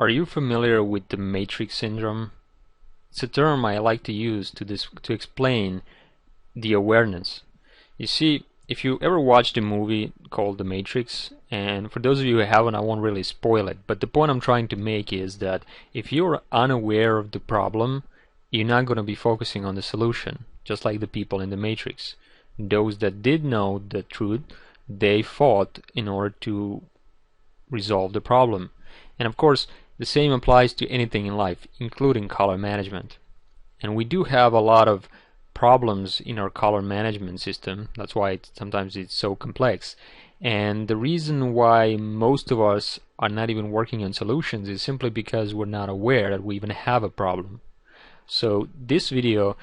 Are you familiar with the matrix syndrome? It's a term I like to use to explain the awareness. You see, if you ever watched a movie called The Matrix, and for those of you who haven't, I won't really spoil it, but the point I'm trying to make is that if you're unaware of the problem, you're not going to be focusing on the solution, just like the people in The Matrix. Those that did know the truth, they fought in order to resolve the problem. And of course, the same applies to anything in life, including color management. And we do have a lot of problems in our color management system. That's why sometimes it's so complex. And the reason why most of us are not even working on solutions is simply because we're not aware that we even have a problem. So this video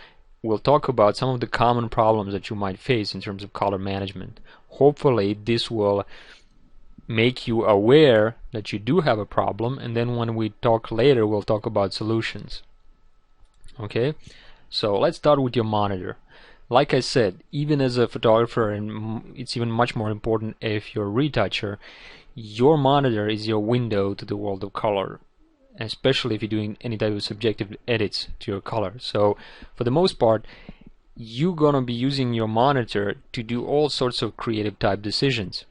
will talk about some of the common problems that you might face in terms of color management. Hopefully this will make you aware that you do have a problem, and then when we talk later we'll talk about solutions. Okay, so let's start with your monitor. Like I said, even as a photographer, and it's even much more important if you're a retoucher, your monitor is your window to the world of color, especially if you're doing any type of subjective edits to your color. So for the most part, you're gonna be using your monitor to do all sorts of creative type decisions,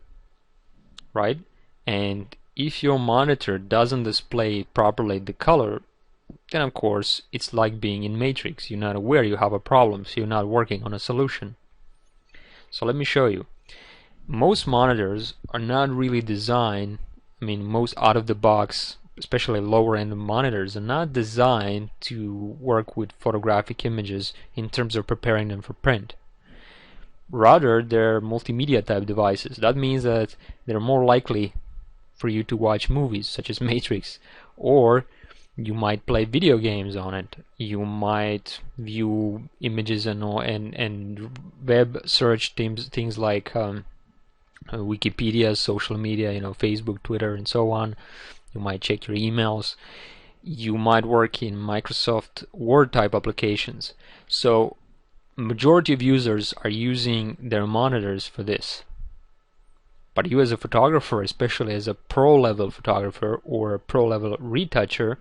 right? And if your monitor doesn't display properly the color, then of course it's like being in Matrix. You're not aware you have a problem, so you're not working on a solution. So let me show you. Most monitors are not really designed, most out of the box, especially lower end monitors, are not designed to work with photographic images in terms of preparing them for print. Rather, they're multimedia type devices. That means that they're more likely for you to watch movies such as Matrix, or you might play video games on it. You might view images and web search things like Wikipedia, social media, Facebook, Twitter, and so on. You might check your emails. You might work in Microsoft Word type applications. So majority of users are using their monitors for this. But you as a photographer, especially as a pro level photographer or a pro level retoucher,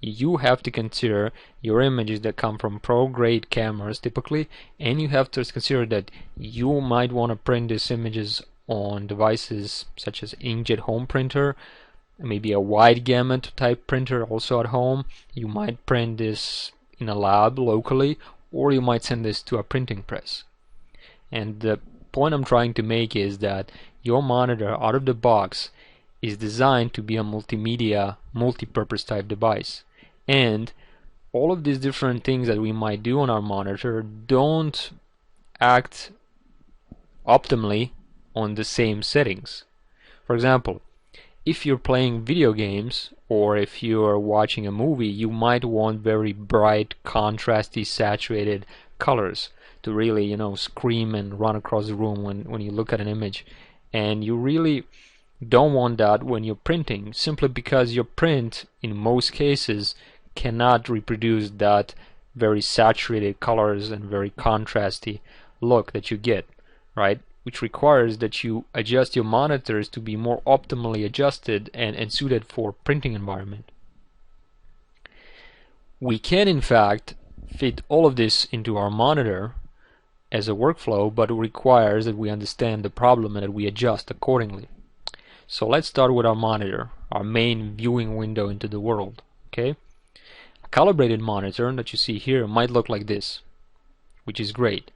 you have to consider your images that come from pro grade cameras typically, and you have to consider that you might want to print these images on devices such as inkjet home printer, maybe a wide gamut type printer also at home. You might print this in a lab locally, or you might send this to a printing press. And the point I'm trying to make is that your monitor out of the box is designed to be a multimedia, multi-purpose type device. And all of these different things that we might do on our monitor don't act optimally on the same settings. For example, if you're playing video games or if you're watching a movie, you might want very bright, contrasty, saturated colors to really, scream and run across the room when you look at an image. And you really don't want that when you're printing, simply because your print, in most cases, cannot reproduce that very saturated colors and very contrasty look that you get, right? Which requires that you adjust your monitors to be more optimally adjusted and suited for printing environment. We can in fact fit all of this into our monitor as a workflow, but it requires that we understand the problem and that we adjust accordingly. So let's start with our monitor, our main viewing window into the world. Okay, a calibrated monitor that you see here might look like this, which is great.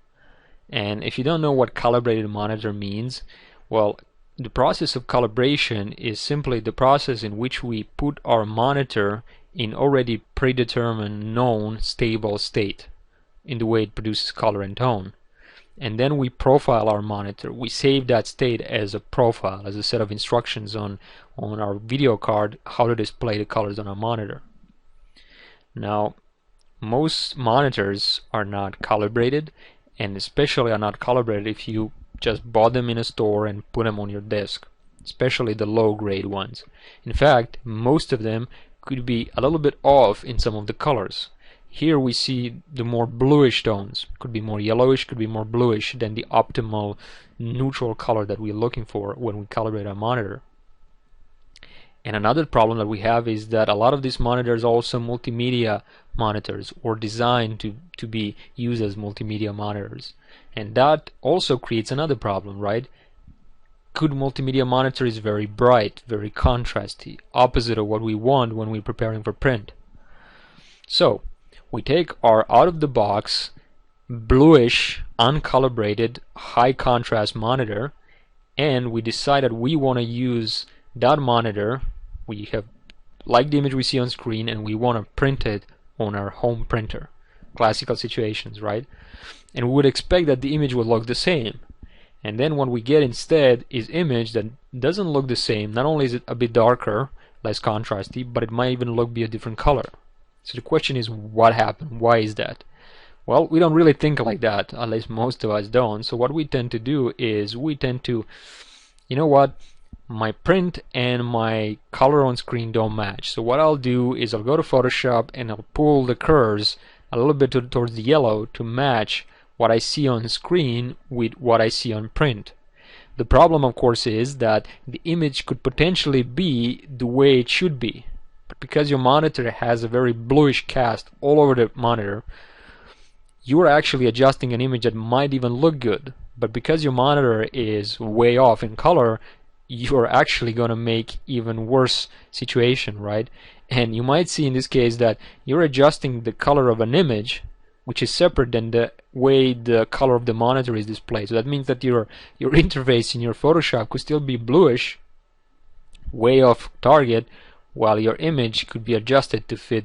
And if you don't know what calibrated monitor means, well, the process of calibration is simply the process in which we put our monitor in already predetermined, known, stable state in the way it produces color and tone. And then we profile our monitor. We save that state as a profile, as a set of instructions on our video card how to display the colors on our monitor. Now, most monitors are not calibrated, and especially are not calibrated if you just bought them in a store and put them on your desk, especially the low grade ones. In fact, most of them could be a little bit off in some of the colors. Here we see the more bluish tones, could be more yellowish, could be more bluish than the optimal neutral color that we're looking for when we calibrate our monitor. And another problem that we have is that a lot of these monitors are also multimedia monitors, or designed to be used as multimedia monitors. And that also creates another problem, right? Good multimedia monitor is very bright, very contrasty, opposite of what we want when we're preparing for print. So we take our out-of-the-box, bluish, uncalibrated, high contrast monitor, and we decide that we want to use that monitor. We have like the image we see on screen, and we want to print it on our home printer. Classical situations, right? And we would expect that the image would look the same. And then what we get instead is image that doesn't look the same. Not only is it a bit darker, less contrasty, but it might even be a different color. So the question is, what happened? Why is that? Well, we don't really think like that, at least most of us don't. So what we tend to do is we tend to, you know what, my print and my color on screen don't match. So what I'll do is I'll go to Photoshop and I'll pull the curves a little bit towards the yellow to match what I see on screen with what I see on print. The problem, of course, is that the image could potentially be the way it should be. But because your monitor has a very bluish cast all over the monitor, you are actually adjusting an image that might even look good. But because your monitor is way off in color, you're actually going to make even worse situation, right? And you might see in this case that you're adjusting the color of an image which is separate than the way the color of the monitor is displayed. So that means that your interface in your Photoshop could still be bluish, way off target, while your image could be adjusted to fit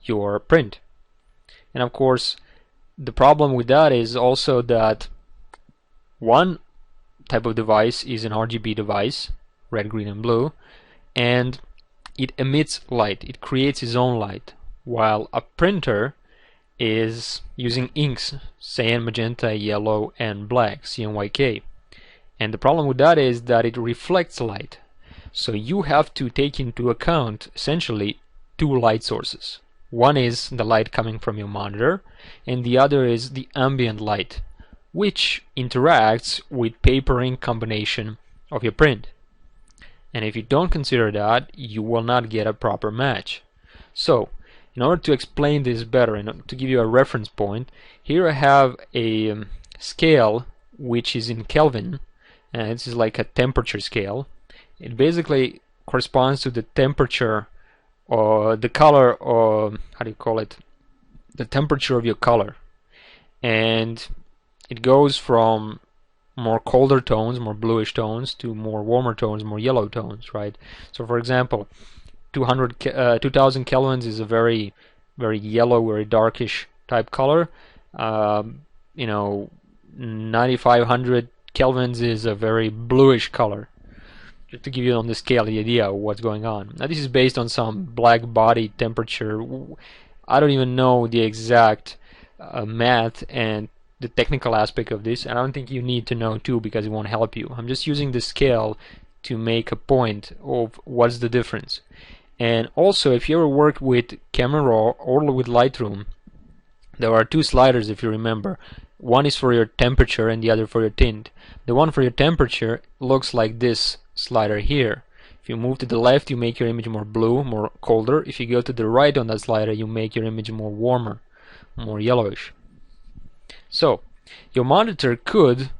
your print. And of course, the problem with that is also that one type of device is an RGB device, red, green, and blue, and it emits light. It creates its own light, while a printer is using inks, cyan, magenta, yellow, and black, CMYK. And the problem with that is that it reflects light. So you have to take into account essentially two light sources. One is the light coming from your monitor, and the other is the ambient light, which interacts with paper ink combination of your print. And if you don't consider that, you will not get a proper match. So in order to explain this better and to give you a reference point, here I have a scale which is in Kelvin, and this is like a temperature scale. It basically corresponds to the temperature or the color, or how do you call it, the temperature of your color. And it goes from more colder tones, more bluish tones, to more warmer tones, more yellow tones, right? So for example, 2000 kelvins is a very yellow, very darkish type color. 9500 kelvins is a very bluish color. Just to give you on the scale the idea of what's going on. Now this is based on some black body temperature. I don't even know the exact math and the technical aspect of this. I don't think you need to know too, because it won't help you. I'm just using the scale to make a point of what's the difference. And also, if you ever worked with Camera Raw or with Lightroom, there are two sliders, if you remember. One is for your temperature and the other for your tint. The one for your temperature looks like this slider here. If you move to the left, you make your image more blue, more colder. If you go to the right on that slider, you make your image more warmer, more yellowish. So your monitor could,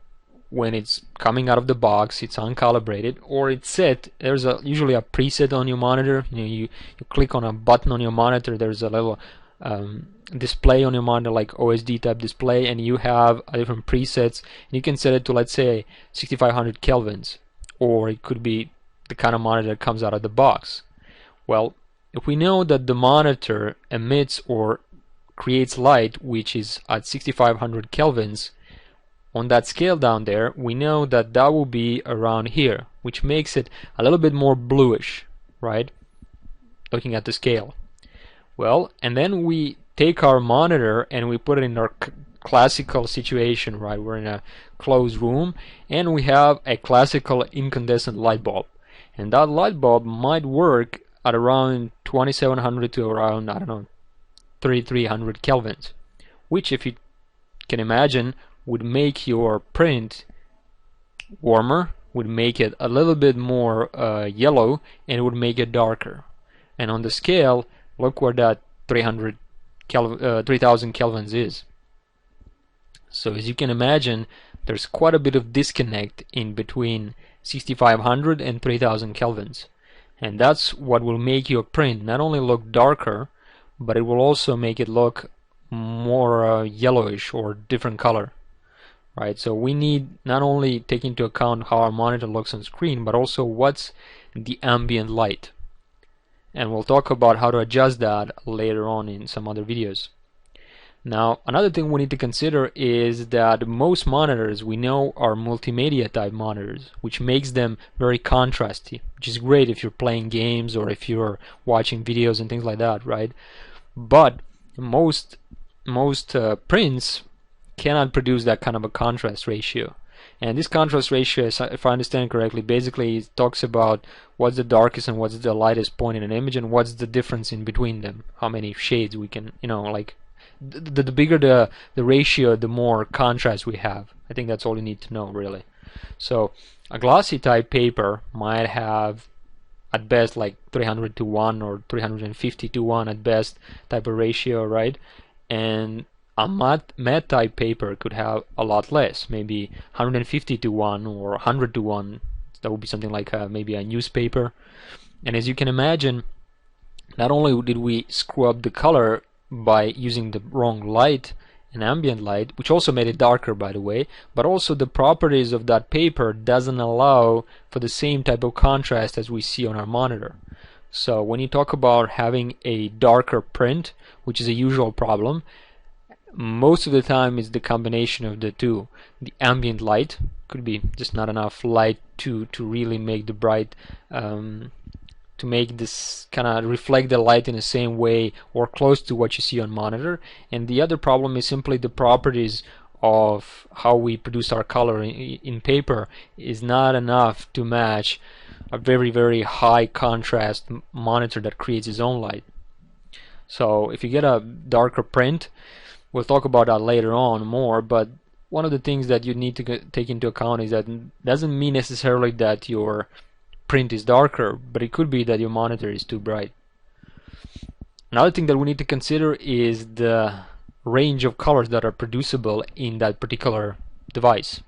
when it's coming out of the box, it's uncalibrated, or it's set. There's usually a preset on your monitor. You click on a button on your monitor, there's a little display on your monitor, like OSD type display, and you have different presets. You can set it to, let's say, 6500 kelvins, or it could be the kind of monitor that comes out of the box. Well, if we know that the monitor emits or creates light which is at 6500 kelvins, on that scale down there, we know that that will be around here, which makes it a little bit more bluish, right? Looking at the scale. Well, and then we take our monitor and we put it in our classical situation, right? We're in a closed room and we have a classical incandescent light bulb. And that light bulb might work at around 2700 to around, I don't know, 3300 kelvins, which, if you can imagine, would make your print warmer, would make it a little bit more yellow, and it would make it darker. And on the scale, look where that 3000 kelvins is. So as you can imagine, there's quite a bit of disconnect in between 6500 and 3000 kelvins. And that's what will make your print not only look darker, but it will also make it look more yellowish or different color. Right, so we need not only take into account how our monitor looks on screen, but also what's the ambient light. And we'll talk about how to adjust that later on in some other videos. Now, another thing we need to consider is that most monitors we know are multimedia type monitors, which makes them very contrasty, which is great if you're playing games or if you're watching videos and things like that, right? But most prints cannot produce that kind of a contrast ratio. And this contrast ratio, if I understand correctly, basically talks about what's the darkest and what's the lightest point in an image, and what's the difference in between them, how many shades we can, like the bigger the ratio, the more contrast we have. I think that's all you need to know, really. So a glossy type paper might have at best like 300 to 1 or 350 to 1 at best type of ratio, right? And a matte type paper could have a lot less, maybe 150 to 1 or 100 to 1. That would be something like maybe a newspaper. And as you can imagine, not only did we screw up the color by using the wrong light and ambient light, which also made it darker, by the way, but also the properties of that paper doesn't allow for the same type of contrast as we see on our monitor. So when you talk about having a darker print, which is a usual problem, most of the time it's the combination of the two. The ambient light could be just not enough light to really make the bright to make this kind of reflect the light in the same way or close to what you see on monitor. And the other problem is simply the properties of how we produce our color in paper is not enough to match a very, very high contrast monitor that creates its own light. So if you get a darker print, we'll talk about that later on more, but one of the things that you need to take into account is that it doesn't mean necessarily that your print is darker, but it could be that your monitor is too bright. Another thing that we need to consider is the range of colors that are producible in that particular device.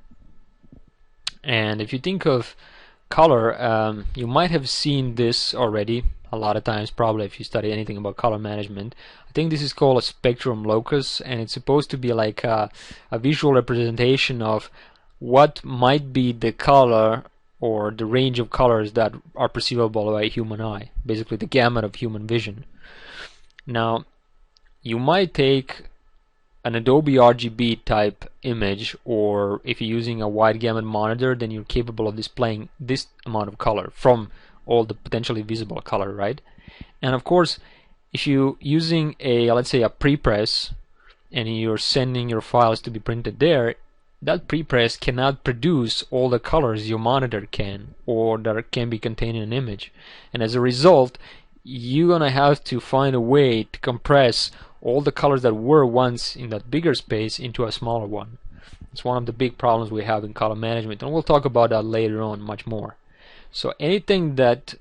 And if you think of color, you might have seen this already a lot of times, probably if you study anything about color management. I think this is called a spectrum locus, and it's supposed to be like a visual representation of what might be the color or the range of colors that are perceivable by a human eye, basically the gamut of human vision. Now, you might take an Adobe RGB type image, or if you're using a wide gamut monitor, then you're capable of displaying this amount of color from all the potentially visible color, right? And of course, if you're using a, let's say, a prepress, and you're sending your files to be printed there, that prepress cannot produce all the colors your monitor can, or that can be contained in an image. And as a result, you're gonna have to find a way to compress all the colors that were once in that bigger space into a smaller one. It's one of the big problems we have in color management, and we'll talk about that later on much more. So anything that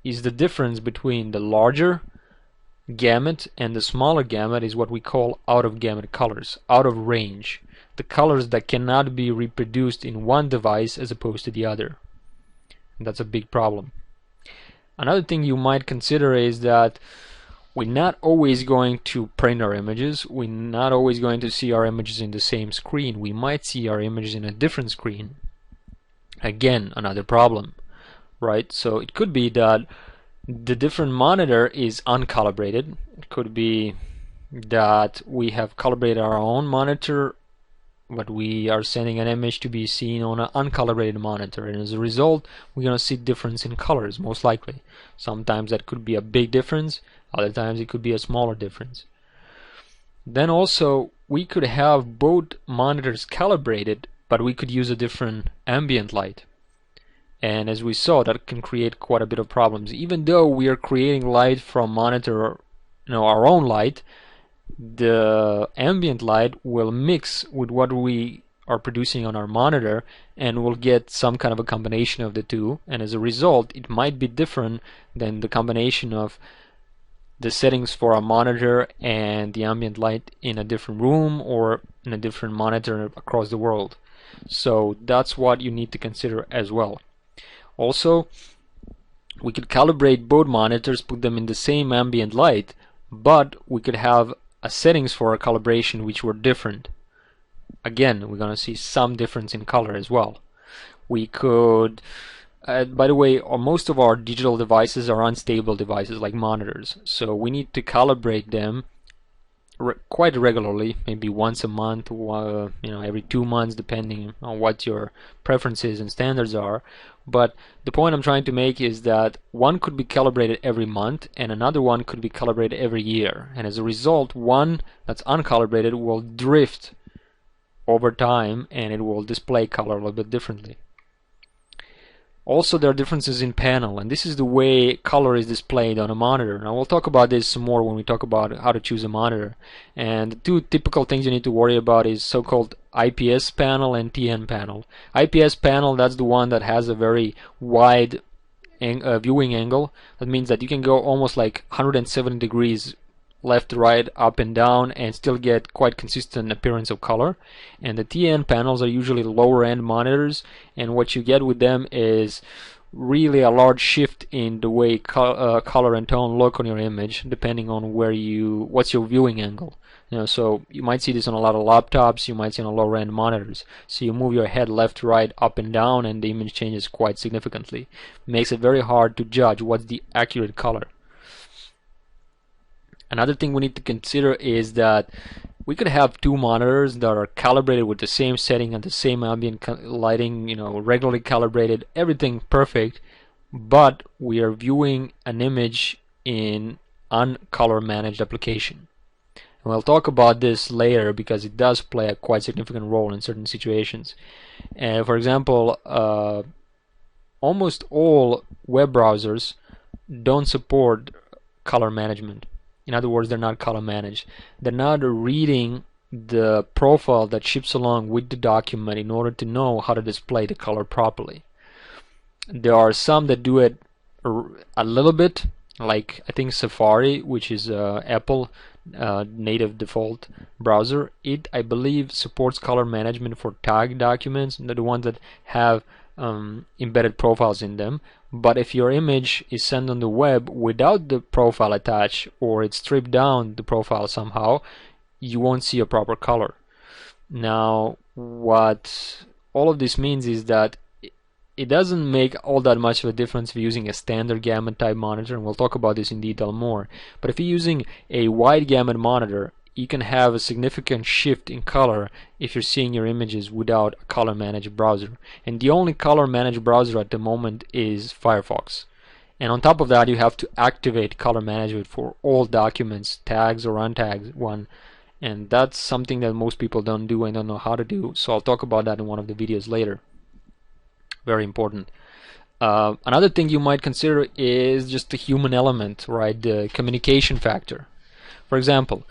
is the difference between the larger gamut and the smaller gamut is what we call out of gamut colors, out of range. The colors that cannot be reproduced in one device as opposed to the other. And that's a big problem. Another thing you might consider is that we're not always going to print our images. We're not always going to see our images in the same screen. We might see our images in a different screen. Again, another problem, right? So it could be that the different monitor is uncalibrated. It could be that we have calibrated our own monitor, but we are sending an image to be seen on an uncalibrated monitor, and as a result we're going to see difference in colors, most likely. Sometimes that could be a big difference, other times it could be a smaller difference. Then also we could have both monitors calibrated, but we could use a different ambient light, and as we saw, that can create quite a bit of problems. Even though we are creating light from monitor, our own light, the ambient light will mix with what we are producing on our monitor, and we'll get some kind of a combination of the two, and as a result it might be different than the combination of the settings for our monitor and the ambient light in a different room or in a different monitor across the world. So that's what you need to consider as well. Also, we could calibrate both monitors, put them in the same ambient light, but we could have a settings for our calibration which were different. Again, we're going to see some difference in color as well. We could by the way, most of our digital devices are unstable devices like monitors, so we need to calibrate them quite regularly, maybe once a month, every 2 months, depending on what your preferences and standards are. But the point I'm trying to make is that one could be calibrated every month and another one could be calibrated every year, and as a result, one that's uncalibrated will drift over time and it will display color a little bit differently. Also, there are differences in panel, and this is the way color is displayed on a monitor. Now we'll talk about this some more when we talk about how to choose a monitor. And the two typical things you need to worry about is so-called IPS panel and TN panel. IPS panel, that's the one that has a very wide viewing angle. That means that you can go almost like 170 degrees left, right, up and down and still get quite consistent appearance of color. And the TN panels are usually lower end monitors, and what you get with them is really a large shift in the way color and tone look on your image depending on what's your viewing angle. So you might see this on a lot of laptops, you might see on lower end monitors. So you move your head left, right, up and down and the image changes quite significantly. Makes it very hard to judge what's the accurate color. Another thing we need to consider is that we could have two monitors that are calibrated with the same setting and the same ambient lighting, regularly calibrated, everything perfect, but we are viewing an image in uncolor managed application. And we'll talk about this later because it does play a quite significant role in certain situations. For example, almost all web browsers don't support color management. In other words, they're not color managed. They're not reading the profile that ships along with the document in order to know how to display the color properly. There are some that do it a little bit, like I think Safari, which is Apple native default browser. It, I believe, supports color management for tag documents, the ones that have embedded profiles in them. But if your image is sent on the web without the profile attached, or it's stripped down the profile somehow, you won't see a proper color. Now, what all of this means is that it doesn't make all that much of a difference if you're using a standard gamut type monitor, and we'll talk about this in detail more. But if you're using a wide gamut monitor, you can have a significant shift in color if you're seeing your images without a color managed browser. And the only color managed browser at the moment is Firefox. And on top of that, you have to activate color management for all documents, tags or untagged one. And that's something that most people don't do and don't know how to do. So I'll talk about that in one of the videos later. Very important. Another thing you might consider is just the human element, right? The communication factor. For example,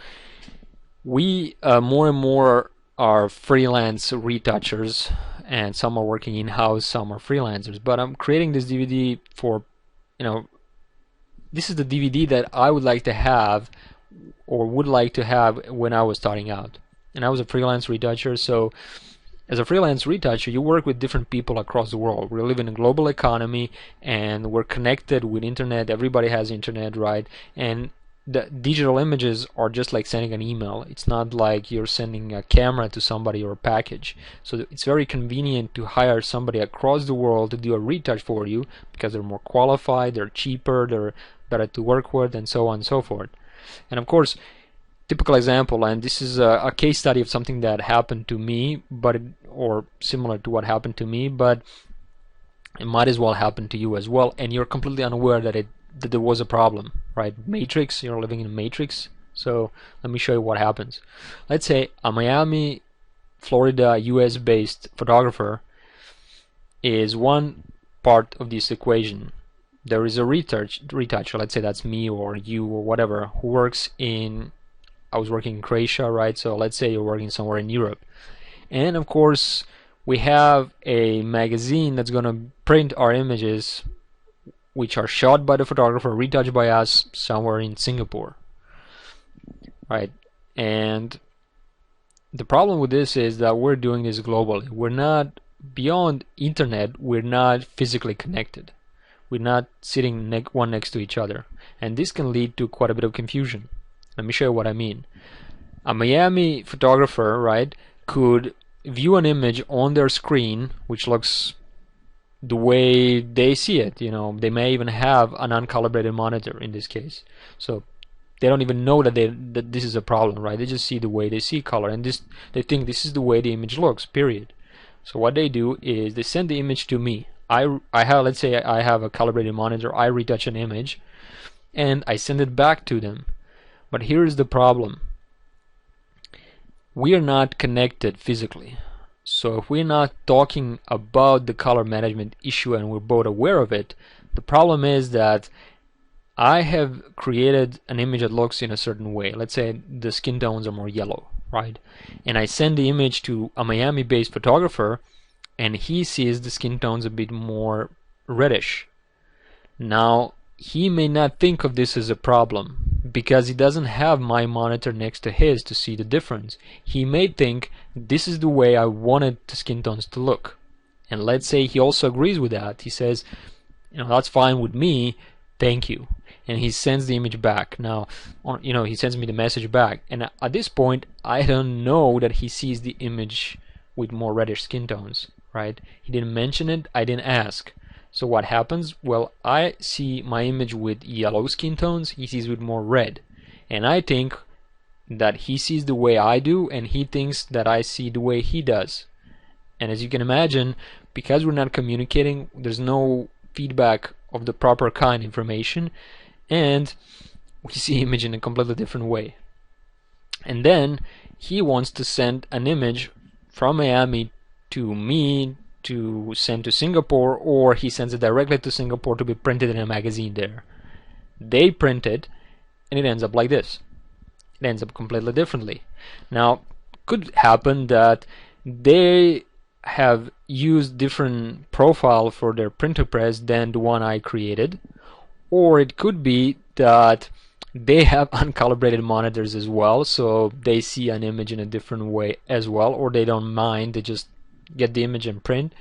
we more and more are freelance retouchers, and some are working in-house, some are freelancers. But I'm creating this DVD for, this is the DVD that I would like to have, or would like to have when I was starting out. And I was a freelance retoucher, so as a freelance retoucher, you work with different people across the world. We live in a global economy, and we're connected with internet. Everybody has internet, right? And the digital images are just like sending an email. It's not like you're sending a camera to somebody or a package. So it's very convenient to hire somebody across the world to do a retouch for you because they're more qualified, they're cheaper, they're better to work with, and so on and so forth. And of course, typical example, and this is a case study of something that happened to me, or similar to what happened to me, but it might as well happen to you as well, and you're completely unaware that there was a problem, right? Matrix, you're living in a matrix. So let me show you what happens. Let's say a Miami, Florida, US based photographer is one part of this equation. There is a retoucher, let's say that's me or you or whatever, who works in, I was working in Croatia, right? So let's say you're working somewhere in Europe. And of course, we have a magazine that's going to print our images, which are shot by the photographer, retouched by us somewhere in Singapore, right? And the problem with this is that we're doing this globally. We're not, beyond internet, we're not physically connected. We're not sitting one next to each other. And this can lead to quite a bit of confusion. Let me show you what I mean. A Miami photographer, right, could view an image on their screen which looks the way they see it. You know, they may even have an uncalibrated monitor in this case. So they don't even know that this is a problem, right? They just see the way they see color, and they think this is the way the image looks, period. So what they do is they send the image to me. I have, let's say I have a calibrated monitor, I retouch an image and I send it back to them. But here's the problem. We are not connected physically. So if we're not talking about the color management issue and we're both aware of it, the problem is that I have created an image that looks in a certain way. Let's say the skin tones are more yellow, right? And I send the image to a Miami-based photographer, and he sees the skin tones a bit more reddish. Now, he may not think of this as a problem because he doesn't have my monitor next to his to see the difference. He may think this is the way I wanted the skin tones to look. And let's say he also agrees with that. He says, you know, that's fine with me, thank you. And he sends the image back. Now, you know, he sends me the message back. And at this point, I don't know that he sees the image with more reddish skin tones, right? He didn't mention it, I didn't ask. So what happens? Well, I see my image with yellow skin tones, he sees with more red. And I think that he sees the way I do, and he thinks that I see the way he does. And as you can imagine, because we're not communicating, there's no feedback of the proper kind information, and we see image in a completely different way. And then he wants to send an image from Miami to me to send to Singapore, or he sends it directly to Singapore to be printed in a magazine there. They print it, and it ends up like this. It ends up completely differently. Now, could happen that they have used different profile for their printer press than the one I created, or it could be that they have uncalibrated monitors as well, so they see an image in a different way as well, or they don't mind, they just get the image and print.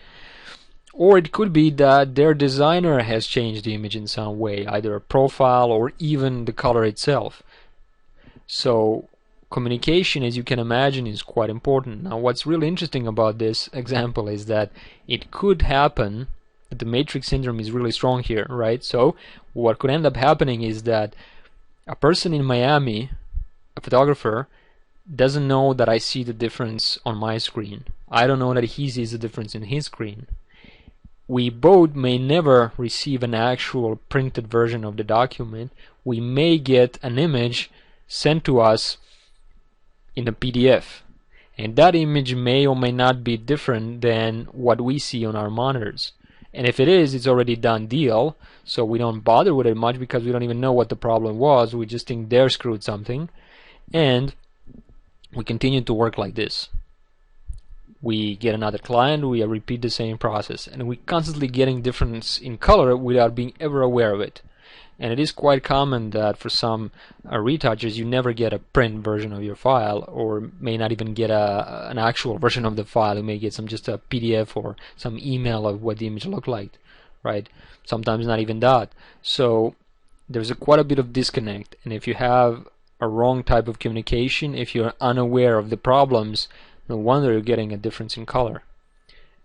Or it could be that their designer has changed the image in some way, either a profile or even the color itself. So communication, as you can imagine, is quite important. Now, what's really interesting about this example is that it could happen that the matrix syndrome is really strong here, right? So what could end up happening is that a person in Miami, a photographer, doesn't know that I see the difference on my screen. I don't know that he sees the difference in his screen. We both may never receive an actual printed version of the document. We may get an image sent to us in a PDF, and that image may or may not be different than what we see on our monitors. And if it is, it's already done deal, so we don't bother with it much because we don't even know what the problem was. We just think they're screwed something, and we continue to work like this. We get another client, we repeat the same process, and we constantly getting difference in color without being ever aware of it. And it is quite common that for some retouchers you never get a print version of your file, or may not even get an actual version of the file. You may get just a PDF or some email of what the image looked like, right? Sometimes not even that. So there's quite a bit of disconnect, and if you have a wrong type of communication, if you're unaware of the problems, no wonder you're getting a difference in color.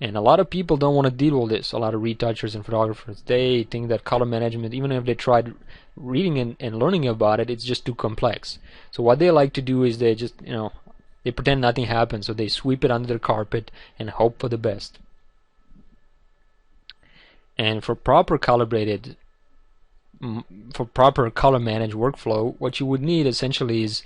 And a lot of people don't want to deal with this. A lot of retouchers and photographers, they think that color management, even if they tried reading and learning about it, it's just too complex. So what they like to do is they just, they pretend nothing happened, so they sweep it under the carpet and hope for the best. And for proper color managed workflow, what you would need essentially is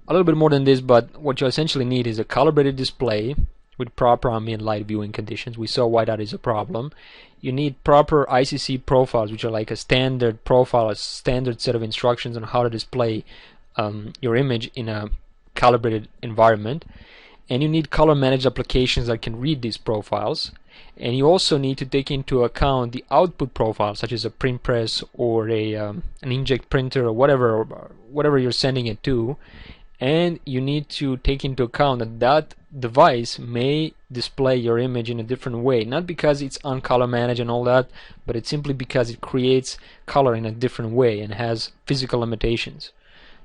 a little bit more than this, but what you essentially need is a calibrated display with proper ambient light viewing conditions. We saw why that is a problem. You need proper ICC profiles, which are like a standard profile, a standard set of instructions on how to display your image in a calibrated environment. and you need color managed applications that can read these profiles, and you also need to take into account the output profile, such as a print press or an inkjet printer or whatever you're sending it to, and you need to take into account that that device may display your image in a different way, not because it's uncolor managed and all that, but it's simply because it creates color in a different way and has physical limitations.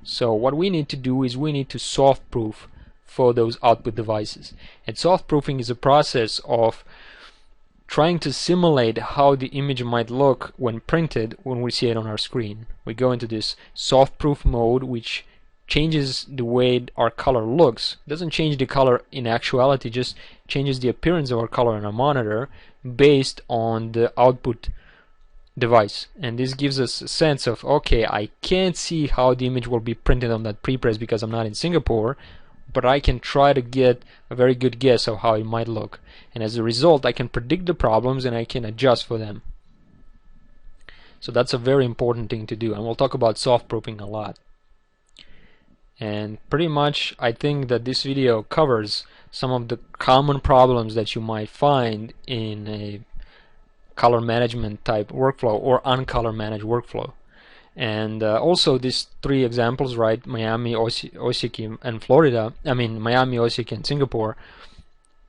So what we need to do is we need to soft proof for those output devices, and soft proofing is a process of trying to simulate how the image might look when printed when we see it on our screen. We go into this soft proof mode, which changes the way our color looks. It doesn't change the color in actuality, just changes the appearance of our color on a monitor based on the output device. And this gives us a sense of, okay, I can't see how the image will be printed on that prepress because I'm not in Singapore, but I can try to get a very good guess of how it might look. And as a result, I can predict the problems and I can adjust for them. So that's a very important thing to do, and we'll talk about soft proofing a lot. And pretty much I think that this video covers some of the common problems that you might find in a color management type workflow or uncolor managed workflow. And also these three examples, right? Miami, Osaka, and Florida. I mean Miami, Osaka, and Singapore.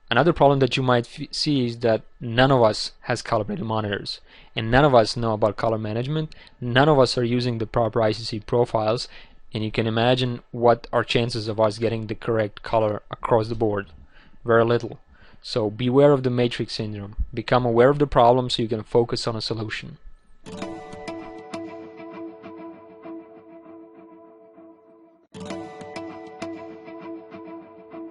Another problem that you might see is that none of us has calibrated monitors, and none of us know about color management. None of us are using the proper ICC profiles, and you can imagine what are chances of us getting the correct color across the board. Very little. So beware of the matrix syndrome. Become aware of the problem so you can focus on a solution.